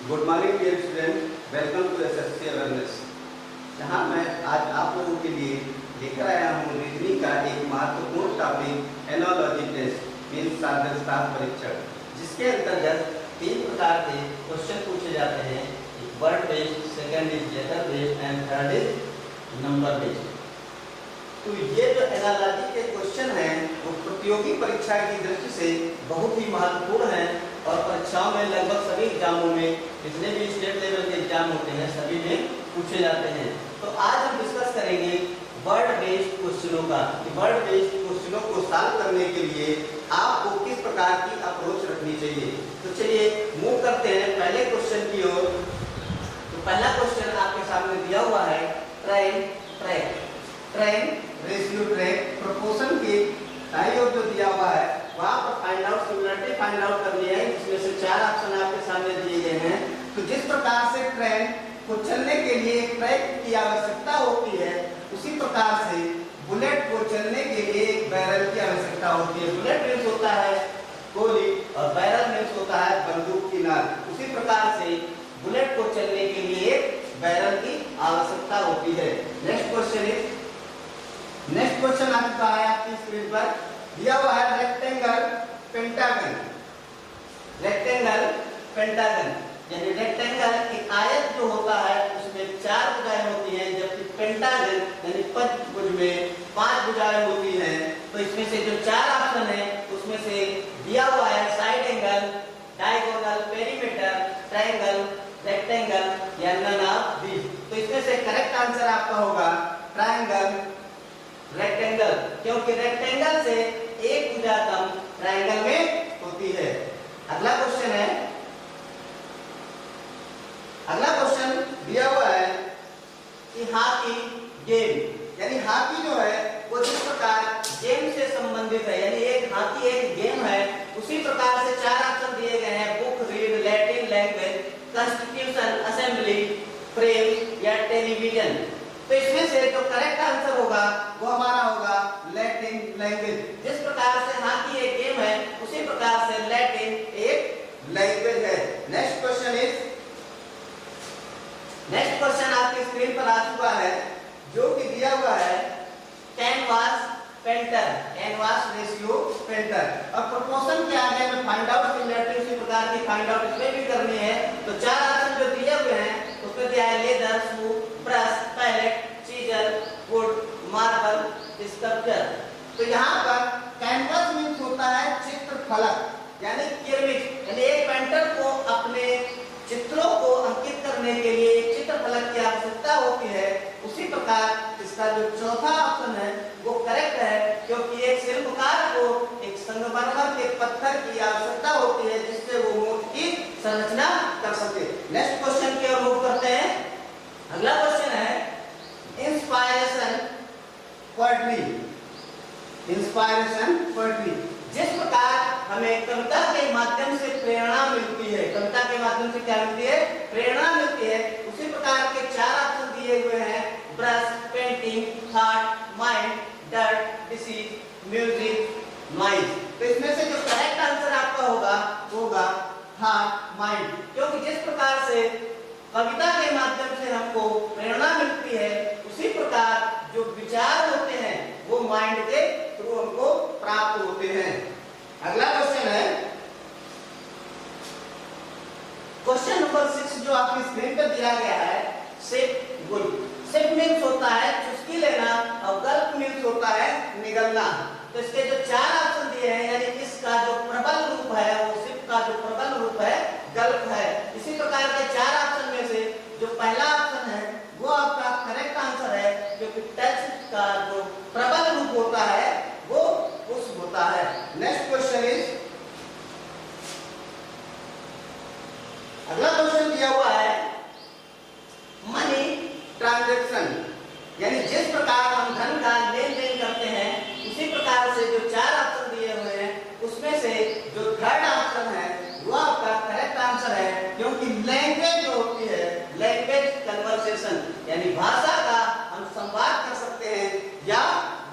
Good morning dear student, welcome to SSC awareness. जहां मैं आज आप लोगों के लिए लेकर आया हूं रीजनिंग का एक महत्वपूर्ण टॉपिक एनालॉजी टेस्ट मीन्स सादृश्यता परीक्षण, जिसके अंतर्गत 3 प्रकार के क्वेश्चन पूछे जाते हैं। एक word based, second is letter based and third is number based. तो ये जो एनालॉजी के क्वेश्चन हैं वो प्रतियोगी परीक्षा की दृष्टि से बहुत ही महत्वपूर्ण हैं और परीक्षाओं में लगभग सभी एग्जामों में, जितने भी स्टेट लेवल के एग्जाम होते हैं सभी में पूछे जाते हैं। तो आज हम डिस्कस करेंगे वर्ड बेस्ड क्वेश्चनों का, कि वर्ड बेस्ड क्वेश्चनों को सॉल्व करने के लिए आपको किस प्रकार की अप्रोच रखनी चाहिए। तो चलिए मूव करते हैं पहले क्वेश्चन की ओर। तो पहला क्वेश्चन आपके सामने दिया हुआ है train track, train ratio track proportion के दाईं ओर जो दिया हुआ है वहां पर find out similarity find out करनी है, जिसमें से 4 ऑप्शन आपके सामने दिए गए हैं। तो जिस प्रकार से ट्रेन को चलने के लिए ट्रैक की आवश्यकता होती है, उसी प्रकार से बुलेट को चलने के लिए एक बैरल की आवश्यकता होती है। बुलेट मीन्स होता है गोली और बैरल मीन्स होता है बंदूक की नाल। उसी प्रकार से बुलेट को चलने के लिए बैरल की आवश्यकता होती है। नेक्स्ट क्वेश्चन है, नेक्स्ट क्वेश्चन आपका है आपकी स्क्रीन पर दिया हुआ है रेक्टेंगल पेंटागन। रेक्टेंगल पेंटागन यानी रेक्टेंगल एक आयत जो होता है उसमें 4 भुजाएं होती हैं, जबकि पेंटागन यानी पंचभुज में 5 भुजाएं होती हैं। तो इसमें से जो 4 ऑप्शन है उसमें से दिया हुआ है side angle, diagonal, perimeter, triangle, rectangle या नन ऑफ दीस। तो इसमें से करेक्ट आंसर आपका होगा ट्रायंगल रेक्टेंगल, क्योंकि रेक्टेंगल से एक भुजा कम ट्रायंगल में होती है। अगला क्वेश्चन है, अगला क्वेश्चन दिया हुआ है कि हॉकी गेम यानी हॉकी जो है वो जिस प्रकार गेम से संबंधित है, यानी एक हॉकी एक गेम है, उसी प्रकार से 4 ऑप्शन दिए गए हैं book, read, Latin language, constitution, assembly, frame या टेलीविजन। तो इसमें से जो करेक्ट आंसर होगा वो हमारा होगा लैटिन लैंग्वेज। जिस प्रकार से हॉकी एक गेम है उसी प्रकार से लैटिन एक लैंग्वेज है। Next question is, next question आपकी स्क्रीन पर आ चुका है जो कि दिया हुआ है canvas painter, canvas ratio painter. और प्रोपोर्शन क्या है हमें फाइंड आउट सिमिलरिटी उसी प्रकार की फाइंड आउट इसमें भी करनी है। तो 4 ऑप्शन जो दिए हुए हैं उसमें दिया है leather, smooth, brush, palette, chisel, wood, marble, sculpture. तो यहाँ पर कैनवास मीन्स होता है चित्र फलक यानी केरमिक, यानी एक पेंटर को अपने चित्रों को अंकित करने के लिए एक चित्र फलक की आवश्यकता होती है। उसी प्रकार इसका जो चौथा ऑप्शन है वो करेक्ट है, क्योंकि एक शिल्पकार को एक संगमरमर के पत्थर की आवश्यकता होती है जिससे वो मूर्ति की संरचना कर सके। नेक्स्ट क्वेश्चन की ओर मूव करते हैं। अगला क्वेश्चन है इंस्पायरेशन पोएट्री, इंस्पायरेशन पोएट्री। जिस प्रकार हमें कविता के माध्यम से प्रेरणा मिलती है, कविता के माध्यम से क्या मिलती है, प्रेरणा मिलती है, उसी प्रकार के 4 ऑप्शन दिए हुए हैं brush, painting, thought, mind, dirt, disease, music, noise. तो इसमें से जो करेक्ट आंसर आपका होगा वो होगा थॉट, माइंड, क्योंकि जिस प्रकार से कविता के माध्यम से हमको प्रेरणा मिलती है उसी प्रकार जो विचार होते हैं वो माइंड के थ्रू हमको प्राप्त होते हैं। अगला क्वेश्चन है क्वेश्चन नंबर 6 जो आपकी स्क्रीन पर दिया गया है सिप गुल। सिप मीन्स होता है चुस्की लेना और गल्प मीन्स होता है निगलना। तो इसके जो 4 ऑप्शन दिए हैं यानी इसका जो प्रबल रूप है वो सिप का जो प्रबल रूप है गल्प है। इसी प्रकार के 4 ऑप्शन में से जो पहला ऑप्शन है वो आपका करेक्ट आंसर है, क्योंकि टच का जो प्रबल रूप होता है वो पुष्प होता है। नेक्स्ट क्वेश्चन इज, अगला क्वेश्चन दिया हुआ है मनी ट्रांजैक्शन, यानी जिस प्रकार हम धन का लेन देन करते हैं उसी प्रकार से जो 4 ऑप्शन दिए हुए हैं उसमें से जो थर्ड ऑप्शन है वो आपका करेक्ट आंसर है, क्योंकि लैंग्वेज जो होती है, लैंग्वेज कन्वर्सेशन यानी भाषा का हम संवाद कर सकते हैं या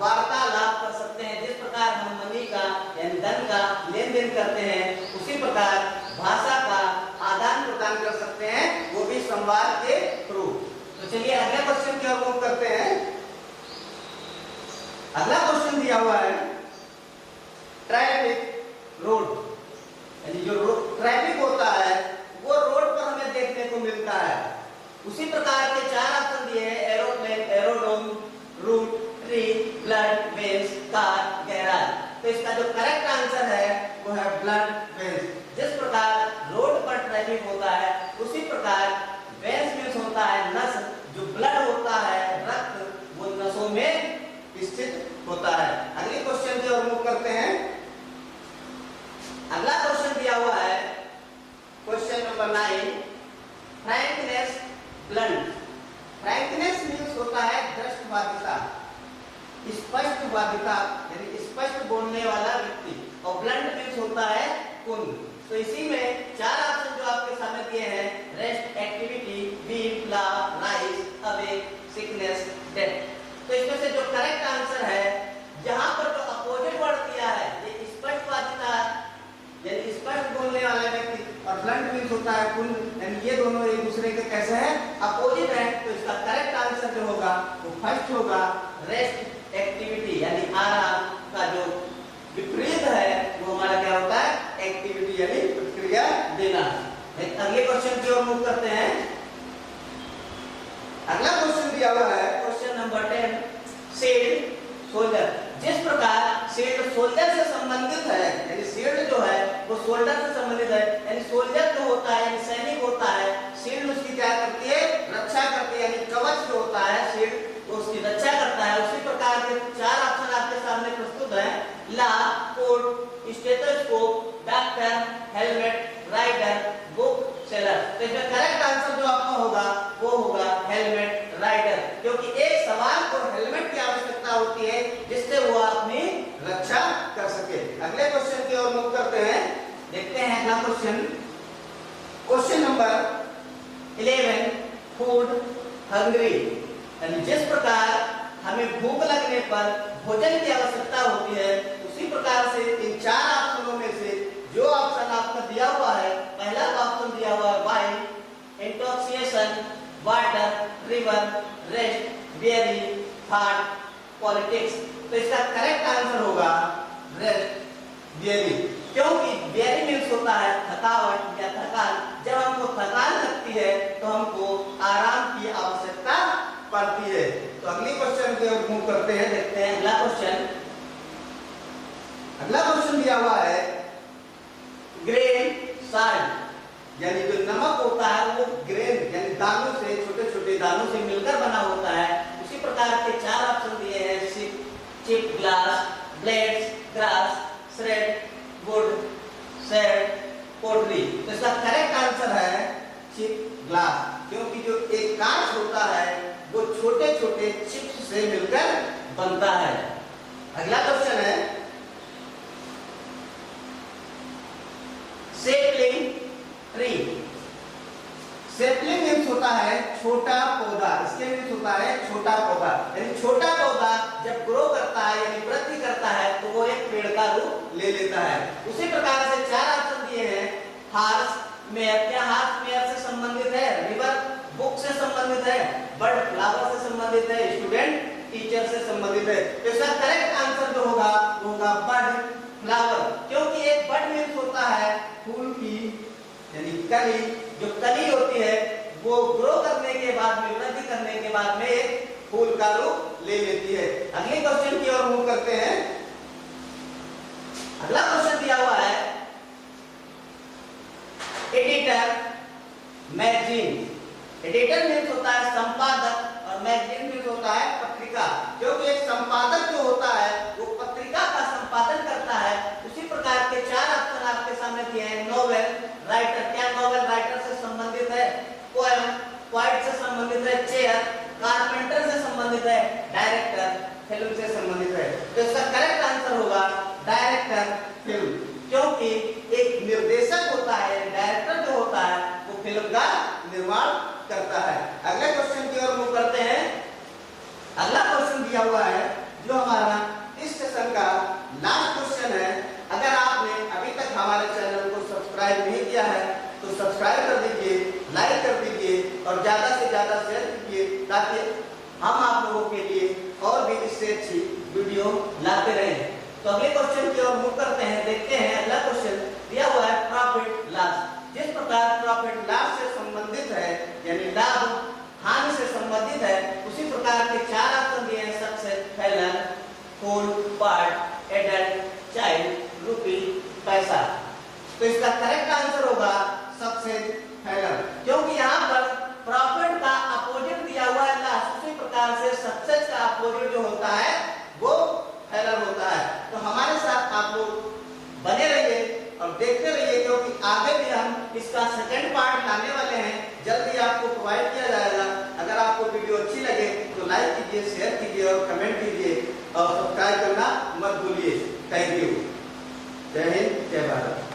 वार्तालाप कर सकते हैं। जिस प्रकार हम मनी का यानी धन का लेन देन करते हैं उसी प्रकार भाषा का आदान प्रदान कर सकते चलिए अगला क्वेश्चन की ओर मूव करते हैं। अगला क्वेश्चन दिया हुआ है ट्रैफिक रोड, यानी जो ट्रैफिक होता है वो रोड पर हमें देखने को मिलता है। उसी प्रकार के चार ऑप्शन दिए हैं, aeroplane, aerodrome, root, tree, blood veins, car, garage. तो इसका जो करेक्ट आंसर है वो है ब्लड वेन्स। जिस प्रकार रोड पर ट्रैफिक होता है उसी प्रकार वेन्स मींस होता है नस, जो ब्लड होता है रक्त, वो नसों में स्थित होता है। अगले क्वेश्चन की ओर मूव करते हैं। अगला क्वेश्चन दिया हुआ है question number 9, frankness blunt. Frankness means होता है दृष्टवादिता, स्पष्टवादिता यानी स्पष्ट बोलने वाला व्यक्ति, और ब्लंट मींस होता है कुंद। तो इसी में चार ऑप्शन जो आपके सामने दिए हैं, रेस्ट, एक्टिविटी, वीट, लाव, राइज, अवेक, सिकनेस, डेथ। तो इसमें से जो करेक्ट आंसर है, यहाँ पर जो अपोजिट वर्ड दिया है, ये स्पष्टवादिता यानी स्पष्ट बोलने वाला व्यक्ति, और ब्लंट मींस होता है कुंद, यानी ये दोनों एक दूसरे के कैसे हैं, अपोजिट है। तो इसका करेक्ट आंसर जो होगा वो फर्स्ट होगा, रेस्ट, एक्टिविटी यानी आराम का जो विपरीत है वो हमारा क्या होता है, एक्टिविटी यानी प्रतिक्रिया देना। अगले क्वेश्चन की ओर मूव करते हैं। अगला क्वेश्चन दिया हुआ है क्वेश्चन नंबर 10, शील्ड, सोल्जर। जिस प्रकार शील्ड सोल्जर से संबंधित है, यानी शील्ड जो है वो सोल्जर से संबंधित है, यानी सोल्जर जो होता है यानी सैनिक होता है, शील्ड उसकी क्या करती है, रक्षा करती है, यानी कवच जो होता है शील्ड वो उसकी रक्षा करता है। उसी प्रकार के चार ऑप्शन आपके सामने प्रस्तुत हैं, law, coat, stethoscope, doctor, helmet, rider, book, seller. तो इसमें करेक्ट आंसर जो आपका होगा वो होगा हेलमेट, राइडर, क्योंकि एक सवाल को हेलमेट की आवश्यकता होती है जिससे वो अपनी रक्षा कर सके। अगले क्वेश्चन की ओर मूव करते हैं, देखते हैं अगला question. Question number 11, food, hungry, यानी जिस प्रकार हमें भूख लगने पर भोजन की आवश्यकता होती है, उसी प्रकार से इन चार ऑप्शनों में से जो ऑप्शन आपका दिया हुआ है, पहला ऑप्शन दिया हुआ है wine, intoxication, water, river, rest, weary, thought, politics. तो इसका करेक्ट आंसर होगा रेस्ट, बेरी, क्योंकि बेरी मीन्स होता है थकावट या थकान। जब हमको थकान लगती है तो हमको आराम की आवश्यकता पड़ती है। तो अगली क्वेश्चन की ओर मूव करते हैं, देखते हैं अगला क्वेश्चन। अगला क्वेश्चन दिया हुआ है ग्रेन साल्ट, यानी जो नमक होता है वो ग्रेन यानी दानों से, छोटे छोटे दानों से मिलकर बना होता है। उसी प्रकार के चार ऑप्शन दिए हैं, chip, glass, blades, grass, shred, wood, shade, pottery. तो इसका करेक्ट आंसर है चिप, ग्लास, क्योंकि जो एक कांच होता है वो छोटे छोटे चिप्स से मिलकर बनता है। अगला क्वेश्चन है सेपलिंग ट्री। सेपलिंग मीन्स होता है छोटा पौधा, इसके मीन्स होता है छोटा पौधा, यानी छोटा पौधा जब ग्रो करता है यानी वृद्धि करता है तो वो एक पेड़ का रूप ले लेता है। उसी प्रकार से चार ऑप्शन दिए हैं, हार्स, मेयर, क्या हार्स मेयर से संबंधित है, रिवर बुक से संबंधित है, बर्ड फ्लावर से संबंधित है, स्टूडेंट टीचर से संबंधित है। तो इसका करेक्ट आंसर जो होगा वो होगा बर्ड फ्लावर, क्योंकि एक बर्ड मीन्स होता है फूल की यानी कली, जो कली होती है वो ग्रो करने के बाद में, वृद्धि करने के बाद में एक फूल का रूप ले लेती है। अगले क्वेश्चन की ओर मूव करते हैं। अगला क्वेश्चन दिया हुआ है एडिटर, मैगजीन। एडिटर मीन्स होता है संपादक और मैगजीन मीन्स होता है पत्रिका, क्योंकि एक संपादक जो होता है वो पत्रिका का संपादन करता है। उसी प्रकार के चार ऑप्शन आपके सामने दिए हैं, नोवेल, राइटर, क्या नोवेल राइटर से संबंधित है, पोएम पोएट से संबंधित है, चेयर कारपेंटर से संबंधित है, डायरेक्टर फिल्म से संबंधित है। तो इसका करेक्ट आंसर होगा डायरेक्टर फिल्म, क्योंकि एक निर्देशक होता है, डायरेक्टर जो होता है वो फिल्म का निर्माण करता है। अगले क्वेश्चन की ओर मूव करते हैं। अगला क्वेश्चन दिया हुआ है जो हमारा इस सेशन का लास्ट क्वेश्चन है। अगर आपने अभी तक हमारे चैनल को सब्सक्राइब नहीं किया है तो सब्सक्राइब कर दीजिए, लाइक कर दीजिए और ज्यादा से ज्यादा शेयर कीजिए ताकि हम आप लोगों के लिए और भी इससे अच्छी वीडियो लाते रहें। तो अगले क्वेश्चन की ओर मूव करते हैं, देखते हैं अगला क्वेश्चन दिया हुआ है प्रॉफिट लॉस। जिस प्रकार प्रॉफिट लॉस से संबंधित है यानी लाभ हानि से संबंधित है, उसी प्रकार के चार ऑप्शन दिए हैं, success, failure, whole, part, adult, child, rupee, paisa. तो इसका करेक्ट आंसर होगा सक्सेस, फेलियर, क्योंकि यहाँ पर प्रॉफिट का अपोजिट दिया हुआ है लॉस, उसी प्रकार से सक्सेस का अपोजिट जो होता है वो फेलियर होता है। तो हमारे साथ आप लोग बने रहिए और देखते रहिए, क्योंकि आगे भी हम इसका सेकंड पार्ट लाने वाले हैं, जल्दी आपको प्रोवाइड किया जाएगा। अगर आपको वीडियो अच्छी लगे तो लाइक कीजिए, शेयर कीजिए और कमेंट कीजिए और सब्सक्राइब करना मत भूलिए। Thank you. जय हिंद, जय भारत।